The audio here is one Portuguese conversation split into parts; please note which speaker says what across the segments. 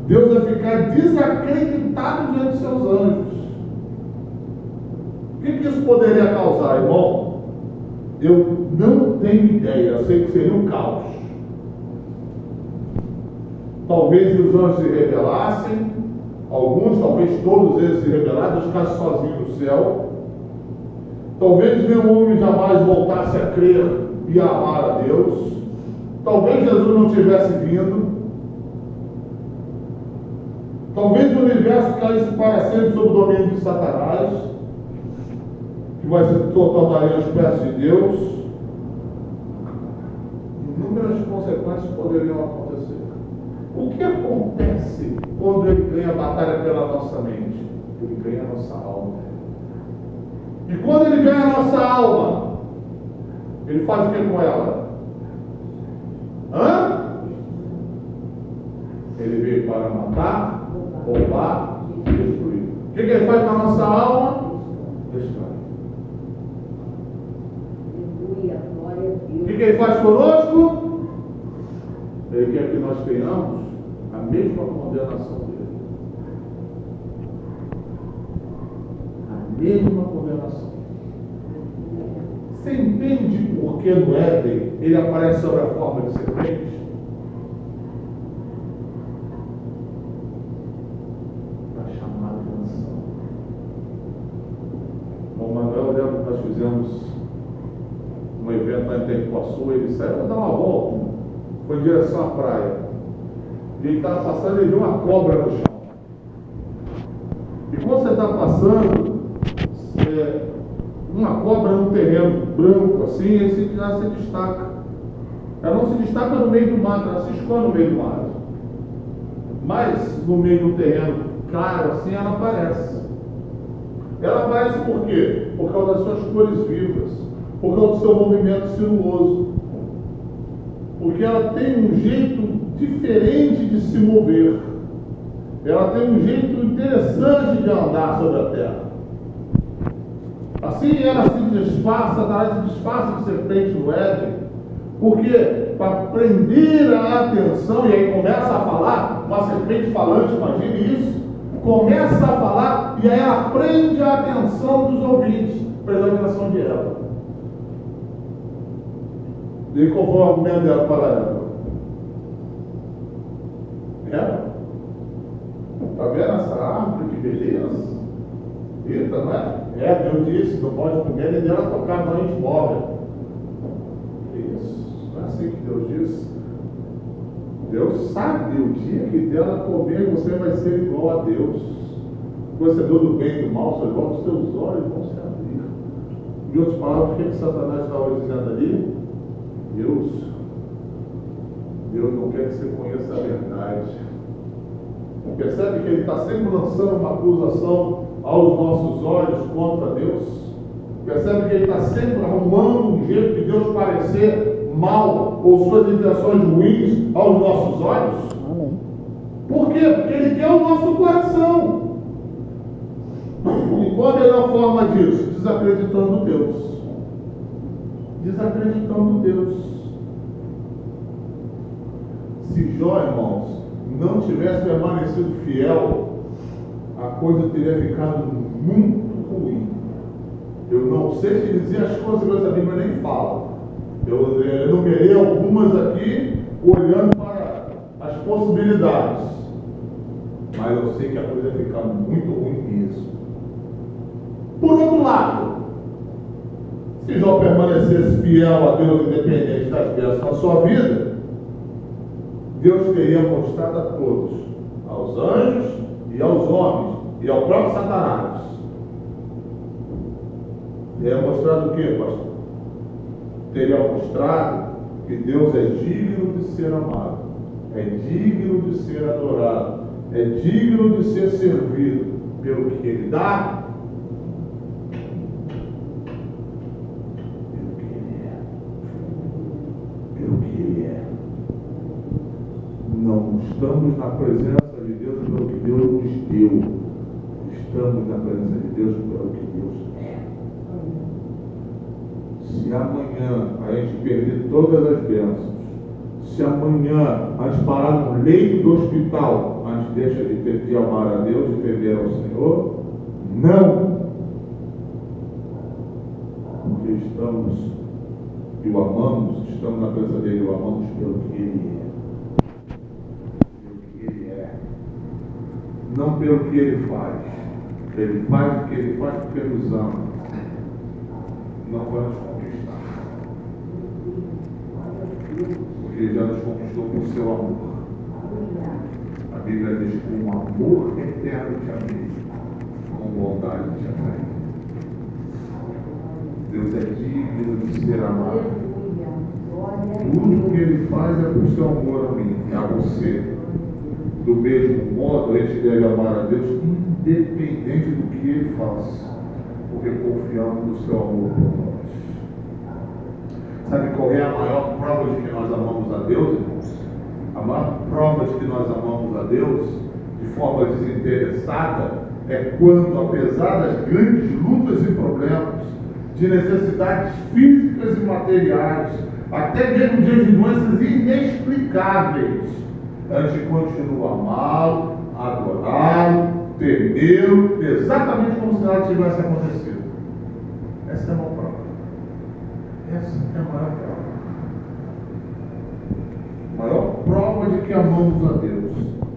Speaker 1: Deus vai ficar desacreditado diante de seus anjos. O que isso poderia causar, irmão? Eu não tenho ideia. Eu sei que seria um caos. Talvez os anjos se rebelassem, alguns, talvez todos eles se rebelassem, Deus ficasse sozinho no céu. Talvez nenhum homem jamais voltasse a crer e a amar a Deus. Talvez Jesus não tivesse vindo. Talvez o universo caísse para sempre sob o domínio de Satanás, que vai se tornaria aos pés de Deus. Inúmeras consequências poderiam acontecer. O que acontece quando ele ganha a batalha pela nossa mente? Ele ganha a nossa alma. E quando ele ganha a nossa alma, ele faz o que com ela? Ele veio para matar, roubar e destruir. O que ele faz com a nossa alma? Destrói. O que ele faz conosco? Ele quer que nós tenhamos a mesma condenação dele. A mesma condenação. Você entende por que no Éden ele aparece sobre a forma de serpente? Para chamar a atenção. Bom, Manuel, eu lembro que nós fizemos um evento lá em Tempo-Açu, ele saiu para dar uma volta, foi em direção à praia. E ele estava passando e ele viu uma cobra no chão. E quando você está passando, uma cobra num terreno branco assim, ela se destaca. Ela não se destaca no meio do mato, ela se esconde no meio do mato. Mas no meio do terreno claro assim, ela aparece. Ela aparece por quê? Por causa das suas cores vivas, por causa do seu movimento sinuoso. Porque ela tem um jeito diferente de se mover. Ela tem um jeito interessante de andar sobre a terra. Assim ela se disfarça, ela se disfarça de serpente no Éden, porque para prender a atenção, e aí começa a falar, uma serpente falante, imagine isso, começa a falar, e aí ela prende a atenção dos ouvintes, prende a atenção de Eva. E qual foi o argumento dela para Eva? Eva? Está vendo essa árvore? Que beleza! Eita, não é? Deus disse, não pode comer nem dela tocar, não a gente morre. Isso, não é assim que Deus disse. Deus sabe o dia que dela comer, você vai ser igual a Deus. Conhecedor do bem e do mal, seus olhos, seus olhos vão se abrir. Em outras palavras, o que Satanás estava dizendo ali? Deus não quer que você conheça a verdade. Percebe que ele está sempre lançando uma acusação aos nossos olhos contra Deus? Percebe que ele está sempre arrumando um jeito de Deus parecer mal ou suas intenções ruins aos nossos olhos?
Speaker 2: Amém.
Speaker 1: Por quê? Porque ele quer o nosso coração. E qual a melhor forma disso? Desacreditando Deus. Desacreditando Deus. Se Jó, irmãos, não tivesse permanecido fiel, a coisa teria ficado muito ruim. Eu não sei se dizer as consequências da Bíblia, nem fala. Eu enumerei algumas aqui, olhando para as possibilidades. Mas eu sei que a coisa ia ficar muito ruim mesmo. Por outro lado, se Jó permanecesse fiel a Deus, independente das bênçãos na sua vida, Deus teria mostrado a todos, aos anjos e aos homens, e ao próprio Satanás. Teria mostrado o que, pastor? Teria mostrado que Deus é digno de ser amado, é digno de ser adorado, é digno de ser servido pelo que Ele dá, pelo que Ele é. Pelo que Ele é. Não estamos na presença de Deus pelo que Deus nos deu. Estamos na presença de Deus pelo que Deus é. Se amanhã a gente perder todas as bênçãos, se amanhã a gente parar no leito do hospital antes deixa de amar a Deus, de temer ao Senhor? Não! Porque estamos e o amamos, estamos na presença dele, o amamos pelo que ele é. Pelo que ele é. Não pelo que ele faz. Ele faz o que ele faz porque nos ama. Não para nos conquistar. Porque ele já nos conquistou com o seu amor. A Bíblia diz: com amor eterno te amei, com bondade te atraí. Deus é digno de ser amado. Tudo que ele faz é por seu amor a mim e a você. Do mesmo modo, a gente deve amar a Deus independente do que ele faz, porque confiamos no seu amor por nós. Sabe qual é a maior prova de que nós amamos a Deus, irmãos? A maior prova de que nós amamos a Deus de forma desinteressada é quando, apesar das grandes lutas e problemas, de necessidades físicas e materiais, até mesmo de doenças inexplicáveis, a gente continua a amá-lo, a adorá-lo, temê-lo, exatamente como se nada tivesse acontecido. Essa é a maior prova. Essa é a maior prova. A maior prova de que amamos a Deus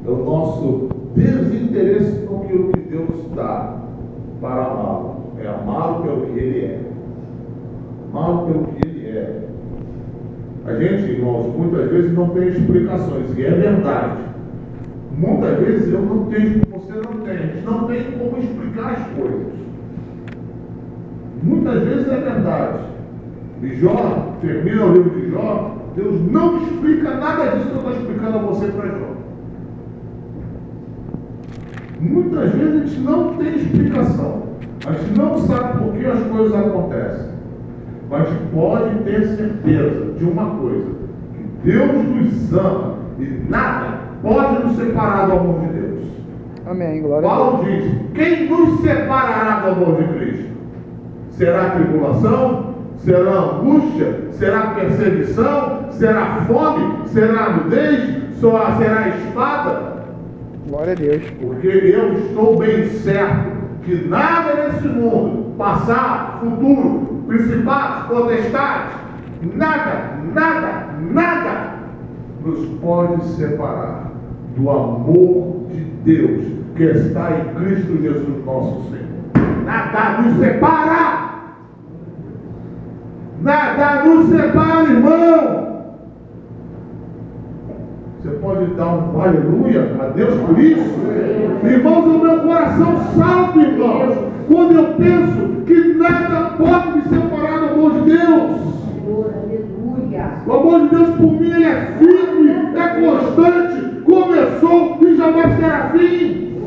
Speaker 1: é o nosso desinteresse com aquilo que Deus dá para amá-lo. É amá-lo pelo que ele é. Amá-lo pelo que ele é. A gente, irmãos, muitas vezes não tem explicações, e é verdade. Muitas vezes eu não tenho, você não tem, a gente não tem como explicar as coisas. Muitas vezes é verdade. E Jó, termina o livro de Jó, Deus não explica nada disso que eu estou explicando a você para Jó. Muitas vezes a gente não tem explicação. A gente não sabe por que as coisas acontecem. Mas pode ter certeza de uma coisa: que Deus nos ama e nada pode nos separar do amor de Deus.
Speaker 2: Amém, glória a
Speaker 1: Paulo diz: quem nos separará do amor de Cristo? Será tribulação? Será angústia? Será perseguição? Será fome? Será nudez? Será espada?
Speaker 2: Glória a Deus.
Speaker 1: Porque eu estou bem certo que nada nesse mundo, passado, futuro, principados, potestades, nada nos pode separar do amor de Deus que está em Cristo Jesus nosso Senhor. Nada nos separa. Nada nos separa, irmão. Você pode dar um aleluia a Deus por isso? Irmãos, o meu coração salta, irmãos, quando eu penso que nada pode me separar do amor de Deus. O amor de Deus por mim, ele é firme, é constante, começou e jamais terá fim.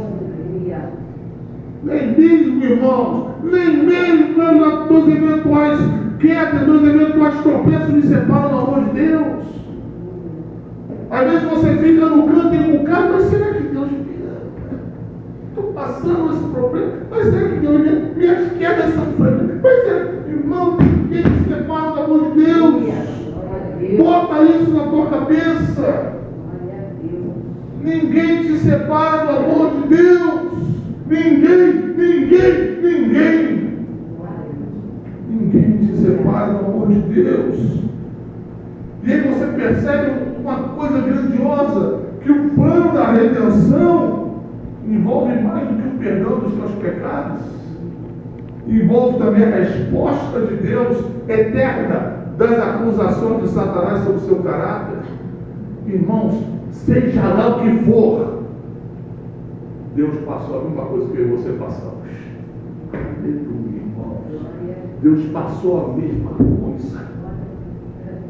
Speaker 1: Nem mesmo, irmãos, nem mesmo meus eventuais quedas, meus eventuais tropeços me separam do amor de Deus. Às vezes você fica no canto encucado, mas será que Deus me ama? Estou passando esse problema, mas será que Deus me ama? Minhas quedas são fracas, mas será que, irmão, ninguém se separa do amor de Deus? Bota isso na tua cabeça. Ninguém te separa do amor de Deus. Ninguém te separa do amor de Deus. E aí você percebe uma coisa grandiosa, que o plano da redenção envolve mais do que o perdão dos teus pecados. Envolve também a resposta de Deus eterna das acusações de Satanás sobre o seu caráter. Irmãos, seja lá o que for, Deus passou a mesma coisa que eu e você passamos. Aleluia, irmãos. Deus passou a mesma coisa.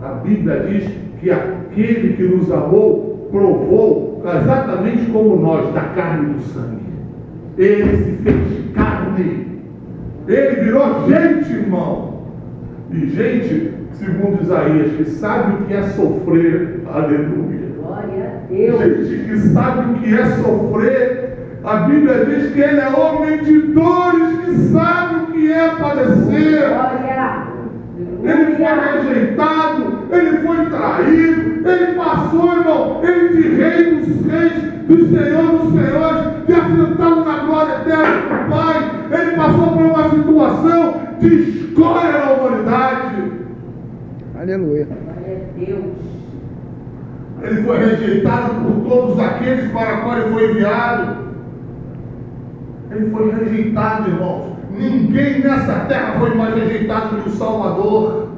Speaker 1: A Bíblia diz que aquele que nos amou provou exatamente como nós, da carne e do sangue. Ele se fez carne. Ele virou gente, irmão. E gente, segundo Isaías, que sabe o que é sofrer. Aleluia.
Speaker 3: Glória a Deus.
Speaker 1: Gente que sabe o que é sofrer. A Bíblia diz que ele é homem de dores, que sabe o que é padecer.
Speaker 3: Glória.
Speaker 1: Ele foi rejeitado, ele foi traído, ele passou, irmão, ele de rei dos reis, do Senhor dos senhores, de assentado na glória eterna do Pai, ele passou por uma situação de escolha na humanidade.
Speaker 2: Aleluia.
Speaker 3: Glória a Deus.
Speaker 1: Ele foi rejeitado por todos aqueles para qual ele foi enviado. Ele foi rejeitado, irmãos. Ninguém nessa terra foi mais rejeitado que o Salvador.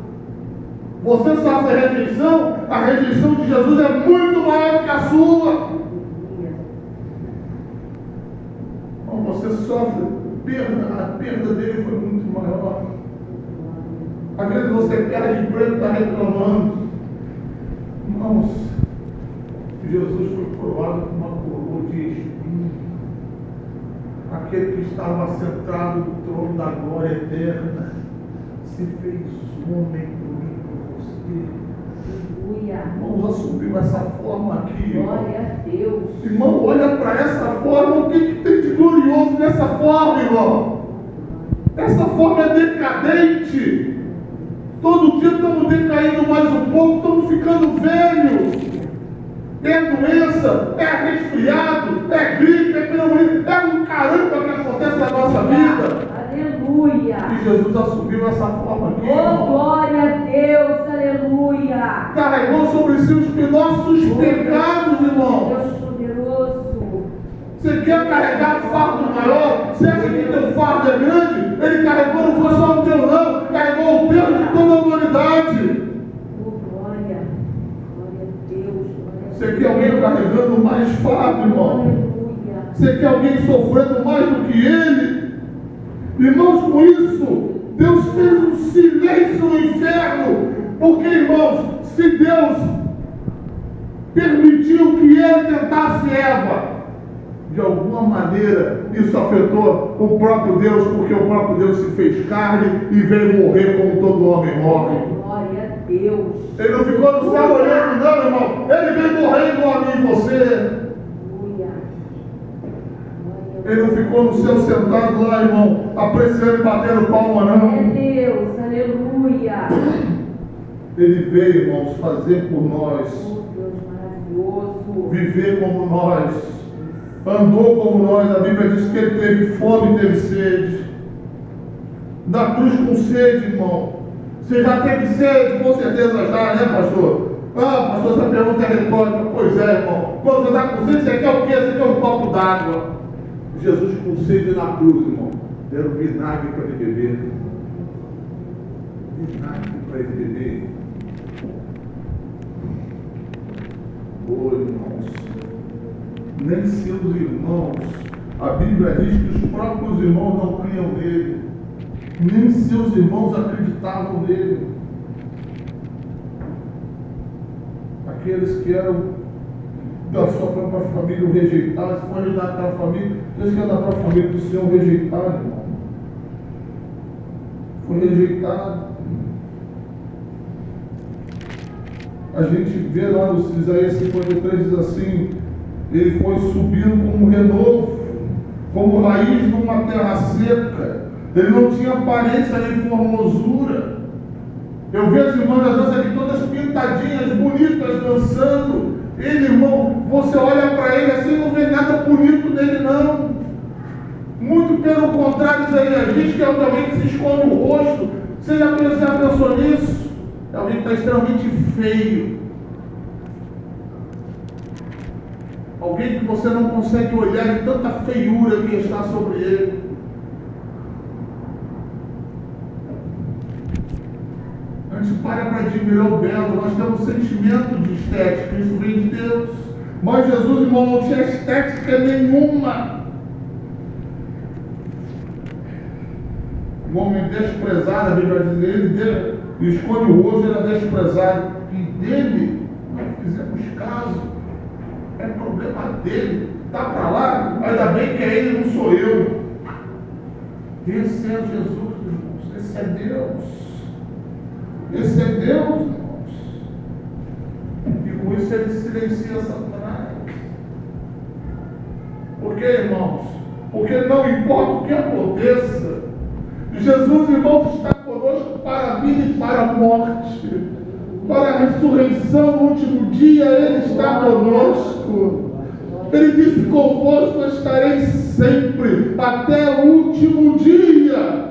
Speaker 1: Você sofre rejeição, a rejeição de Jesus é muito maior que a sua. Você sofre perda, a perda dele foi muito maior. Às vezes você perde emprego e está reclamando. Irmãos, Jesus foi coroado com uma coroa de espinhos. Aquele que estava sentado no trono da glória eterna se fez homem por mim, por você. Irmãos, assumiu essa forma aqui.
Speaker 3: Glória a Deus.
Speaker 1: Irmão, olha para essa forma. O que tem de glorioso nessa forma, irmão? Essa forma é decadente. Todo dia estamos decaindo mais um pouco, estamos ficando velhos. É doença, é resfriado, é gripe, é pneumonia, é um caramba que acontece na nossa vida.
Speaker 3: Aleluia.
Speaker 1: E Jesus assumiu essa forma aqui.
Speaker 3: Oh, glória a Deus, aleluia.
Speaker 1: Carregou sobre si os nossos pecados, irmão.
Speaker 3: Deus poderoso.
Speaker 1: Você quer carregar fardo maior? Você acha que teu fardo é grande? Ele carregou, não foi só o teu não, carregou o teu de toda a humanidade.
Speaker 3: Oh, glória. Glória a Deus.
Speaker 1: Você quer alguém carregando mais fardo, irmão?
Speaker 3: Aleluia.
Speaker 1: Você quer alguém sofrendo mais do que ele? Irmãos, com isso, Deus fez um silêncio no inferno. Porque, irmãos, se Deus permitiu que ele tentasse Eva, de alguma maneira isso afetou o próprio Deus, porque o próprio Deus se fez carne e veio morrer como todo homem morre.
Speaker 3: Glória a Deus.
Speaker 1: Ele não ficou no céu olhando, não, irmão. Ele veio morrer igual a mim e você.
Speaker 3: Aleluia.
Speaker 1: Ele não ficou no céu sentado lá, irmão, apreciando e batendo palma,
Speaker 3: Glória a
Speaker 1: não.
Speaker 3: Deus, aleluia.
Speaker 1: Ele veio, irmãos, fazer por nós,
Speaker 3: Oh, Deus maravilhoso.
Speaker 1: viver como nós, andou como nós. A Bíblia diz que ele teve fome e teve sede. Da cruz com sede, irmão. Você já teve sede? Com certeza já, né, pastor? Ah, pastor, essa pergunta é retórica. Pois é, irmão. Quando você está com sede, você quer o quê? Você quer um copo d'água. Jesus com sede na cruz, irmão. Deram vinagre para ele beber. Vinagre para ele beber. Oh, irmãos. Nem seus irmãos. A Bíblia diz que os próprios irmãos não criam nele. Nem seus irmãos acreditavam nele. Aqueles que eram da sua própria família o rejeitaram, se for ajudar aquela família, aqueles que eram da própria família do Senhor rejeitaram, irmão. Foi rejeitado. A gente vê lá no Isaías 53, diz assim: ele foi subindo como um renovo, como raiz numa terra seca. Ele não tinha aparência nem formosura. Eu vejo as irmãs da dança aqui todas pintadinhas, bonitas, dançando. Ele, irmão, você olha para ele assim e não vê nada bonito nele, não. Muito pelo contrário, Isaías diz que é alguém que se esconde o rosto. Você já pensou nisso? É alguém que está extremamente feio. Alguém que você não consegue olhar de tanta feiura que está sobre ele. A gente para admirar o belo. Nós temos sentimento de estética, isso vem de Deus. Mas Jesus, irmão, não tinha estética nenhuma. Um homem desprezado, a Bíblia diz, ele esconde o rosto, ele é desprezado. E dele não fizemos caso. É problema dele. Está para lá, ainda bem que é ele, não sou eu. Esse é Jesus, irmãos. Esse é Deus. Esse é Deus, irmãos. E com isso ele silencia Satanás. Por que, irmãos? Porque não importa o que aconteça, Jesus, irmãos, está conosco para a vida e para a morte. para a ressurreição no último dia, Ele está conosco. Ele disse: convosco estarei sempre, até o último dia.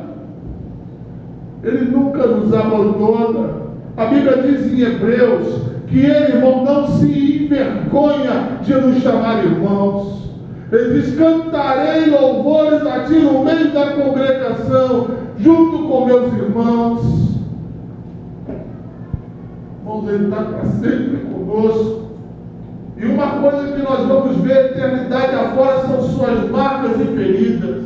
Speaker 1: Ele nunca nos abandona. A Bíblia diz em Hebreus que Ele, irmão, não se envergonha de nos chamar irmãos. Ele diz: cantarei louvores a Ti no meio da congregação, junto com meus irmãos. Irmãos, Ele está para sempre conosco. E uma coisa que nós vamos ver a eternidade afora são suas marcas e feridas.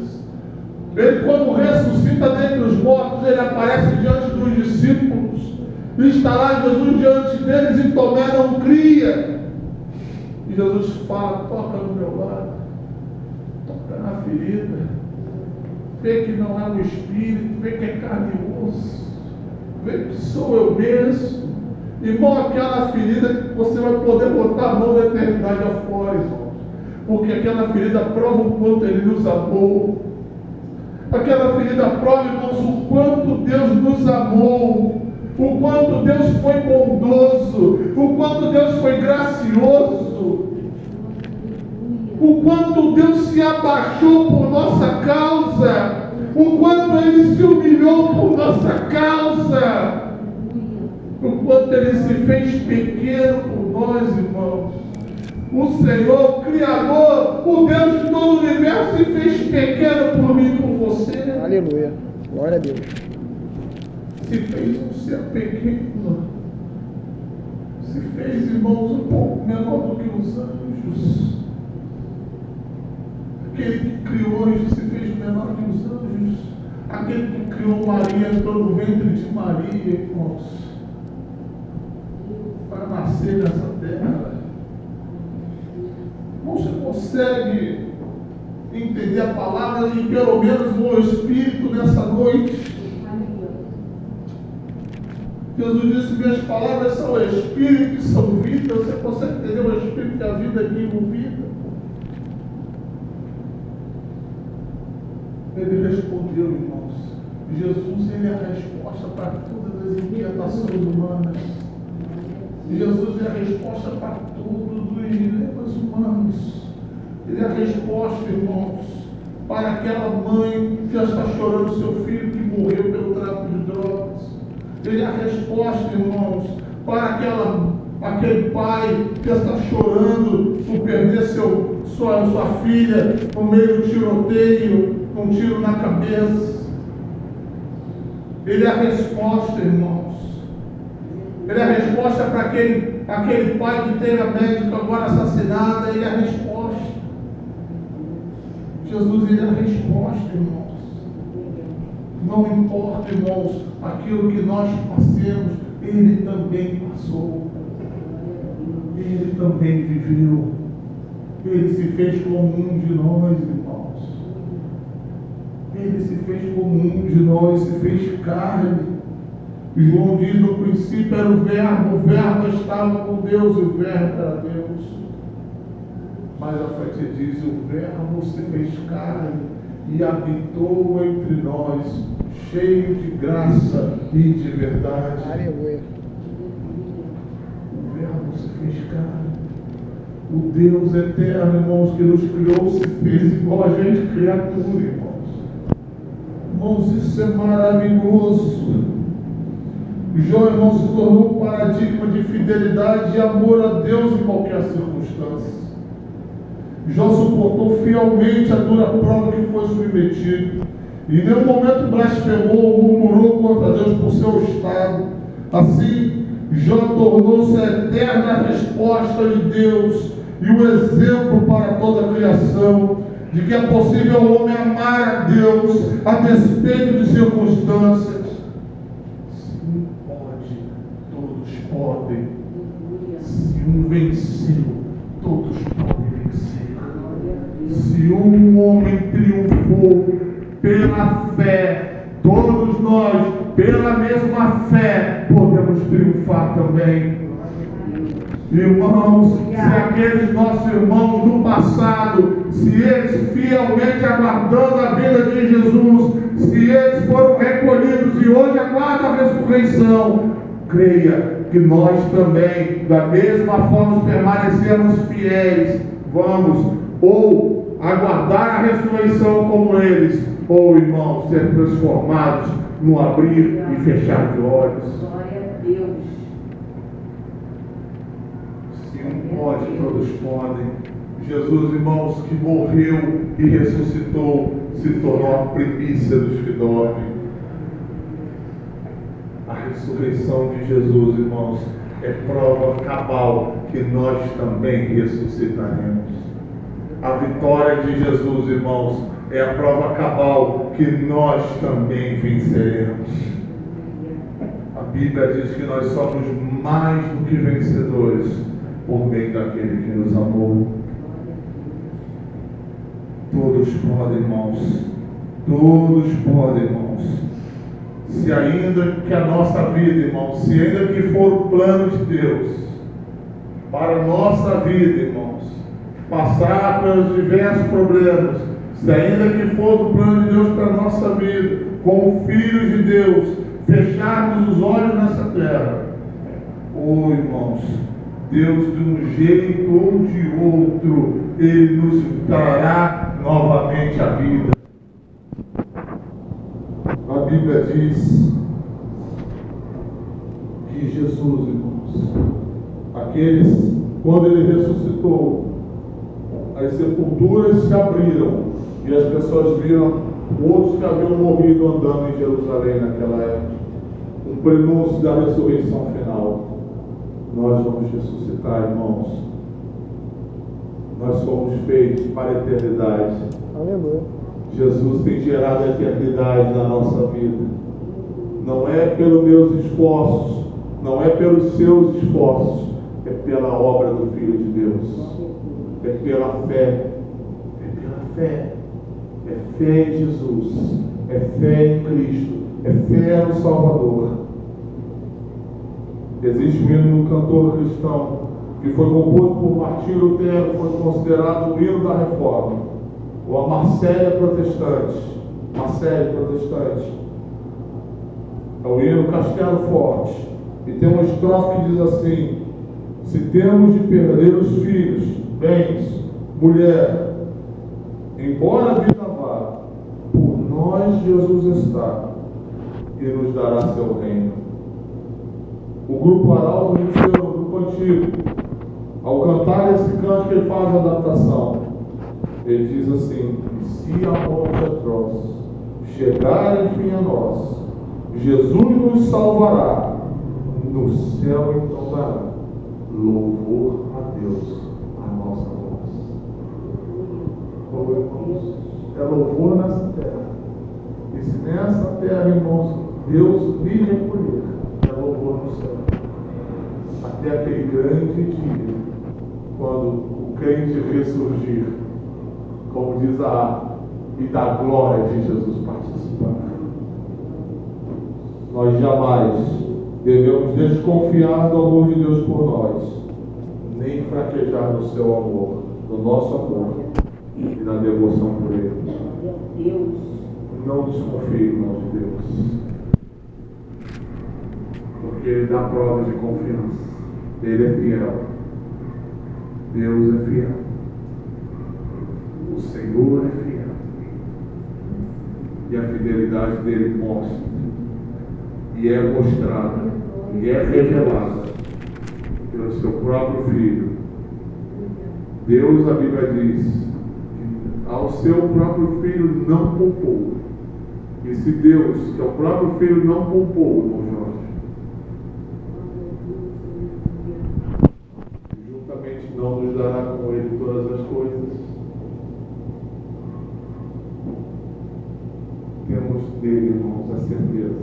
Speaker 1: Ele, quando ressuscita dentre os mortos, Ele aparece diante dos discípulos. E está lá Jesus diante deles e Tomé não cria. E Jesus fala: toca no meu lado, toca na ferida, vê que não é um espírito, vê que é carne e osso, vê que sou eu mesmo. Irmão, aquela ferida que você vai poder botar a mão na eternidade afora, irmão. Porque aquela ferida prova o quanto Ele nos amou. Aquela ferida prova, irmãos, o quanto Deus nos amou. O quanto Deus foi bondoso. O quanto Deus foi gracioso. O quanto Deus se abaixou por nossa causa. O quanto Ele se humilhou por nossa causa. O quanto Ele se fez pequeno por nós, irmãos. O Senhor, o Criador, o Deus de todo o universo, se fez pequeno por mim e por você.
Speaker 2: Aleluia. Glória a Deus.
Speaker 1: Se fez um ser pequeno. Se fez, irmãos, um pouco menor do que os anjos. Aquele que criou anjos se fez menor que os anjos. Aquele que criou Maria entrou no ventre de Maria, irmãos, para nascer nessa terra. Você consegue entender a palavra e pelo menos o Espírito nessa noite? Jesus disse: minhas palavras são o Espírito e são vida. Você consegue entender o Espírito e a vida aqui envolvida? Ele respondeu, irmãos. Jesus, Ele é a resposta para todas as inquietações humanas. Jesus é a resposta para todos os dilemas humanos. Ele é a resposta, irmãos, para aquela mãe que já está chorando seu filho que morreu pelo tráfico de drogas. Ele é a resposta, irmãos, para aquele pai que está chorando por perder sua filha no meio do tiroteio, com um tiro na cabeça. Ele é a resposta, irmãos. Ele é a resposta para aquele pai que teve a médica agora assassinada. Ele é a resposta. Jesus, Ele é a resposta, irmãos. Não importa, irmãos, aquilo que nós passemos, Ele também passou. Ele também viveu. Ele se fez como um de nós, irmãos. Ele se fez como um de nós, se fez carne. João diz: no princípio era o verbo estava com Deus e o verbo era Deus. Mas a frente diz: o verbo se fez carne e habitou entre nós, cheio de graça e de verdade.
Speaker 2: Aleluia.
Speaker 1: O verbo se fez carne. O Deus eterno, irmãos, que nos criou, se fez igual a gente, criatura, irmãos. Irmãos, isso é maravilhoso. Jó, irmão, se tornou um paradigma de fidelidade e amor a Deus em qualquer circunstância. Jó suportou fielmente a dura prova que foi submetido. E em nenhum momento blasfemou ou murmurou contra Deus por seu estado. Assim, Jó tornou-se a eterna resposta de Deus e o exemplo para toda a criação de que é possível o homem amar a Deus a despeito de circunstâncias. Se pode, todos podem. Se um venceu, todos podem vencer. Se um homem triunfou pela fé, todos nós, pela mesma fé, podemos triunfar também. Irmãos, se aqueles nossos irmãos do passado, se eles fielmente aguardando a vida de Jesus, se eles foram recolhidos e hoje aguardam a ressurreição, creia que nós também, da mesma forma, permanecemos fiéis, vamos ou aguardar a ressurreição como eles, ou, irmãos, ser transformados no abrir e fechar de olhos.
Speaker 3: Glória a Deus.
Speaker 1: Se um pode, todos podem. Jesus, irmãos, que morreu e ressuscitou, se tornou a primícia dos que dormem. A ressurreição de Jesus, irmãos, é prova cabal que nós também ressuscitaremos. A vitória de Jesus, irmãos, é a prova cabal que nós também venceremos. A Bíblia diz que nós somos mais do que vencedores por meio daquele que nos amou. Todos podem, irmãos. Todos podem, irmãos. Se ainda que a nossa vida, irmãos, se ainda que for o plano de Deus para a nossa vida, irmãos, passar pelos diversos problemas, se ainda que for do plano de Deus para a nossa vida, como filhos de Deus, fecharmos os olhos nessa terra, oh, irmãos, Deus, de um jeito ou de outro, Ele nos trará novamente a vida. A Bíblia diz que Jesus, irmãos, quando Ele ressuscitou, as sepulturas se abriram e as pessoas viram outros que haviam morrido andando em Jerusalém naquela época. Um prenúncio da ressurreição final. Nós vamos ressuscitar, irmãos. Nós somos feitos para a eternidade.
Speaker 2: Aleluia.
Speaker 1: Jesus tem gerado a eternidade na nossa vida. Não é pelos meus esforços, não é pelos seus esforços, é pela obra do Filho de Deus. É pela fé. É pela fé. É fé em Jesus. É fé em Cristo. É fé no Salvador. Existe um hino no cantor cristão que foi composto por Martinho Lutero, foi considerado o hino da Reforma, ou a Marsélia Protestante. Marsélia Protestante. É o hino Castelo Forte. E tem uma estrofe que diz assim: se temos de perder os filhos, bens, mulher, embora a vida vá, por nós Jesus está e nos dará seu reino. O grupo Arauto venceu no grupo antigo. Ao cantar esse canto que ele faz a adaptação, ele diz assim: e se a morte atroz chegar enfim a nós, Jesus nos salvará, no céu então dará louvor a Deus a nossa voz. Oh, irmãos, é louvor nessa terra. E se nessa terra, irmãos, Deus lhe recolher, é louvor no céu. Até aquele grande dia, quando o crente ressurgir, como diz a arte, e da glória de Jesus participar. Nós jamais devemos desconfiar do amor de Deus por nós, nem fraquejar no seu amor, no nosso amor e na devoção por Ele.
Speaker 3: Deus.
Speaker 1: Não desconfie, irmãos de Deus, porque Ele dá prova de confiança. Ele é fiel. Deus é fiel. O Senhor é fiel. E a fidelidade dele mostra, e é mostrada, e é revelada pelo seu próprio Filho. Deus, a Bíblia diz, que ao seu próprio Filho não poupou. E se Deus, que é o próprio Filho, não poupou, irmão Jorge, juntamente não nos dará com Ele todas as coisas. Temos dele, irmãos, a certeza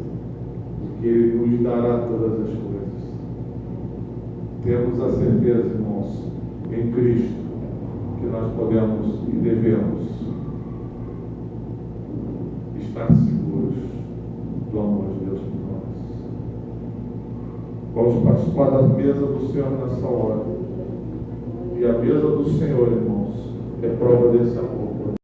Speaker 1: de que Ele nos dará todas as coisas. Temos a certeza, irmãos, em Cristo, que nós podemos e devemos estar seguros do amor de Deus por nós. Vamos participar da mesa do Senhor nessa hora. E a mesa do Senhor, irmãos, é prova desse amor.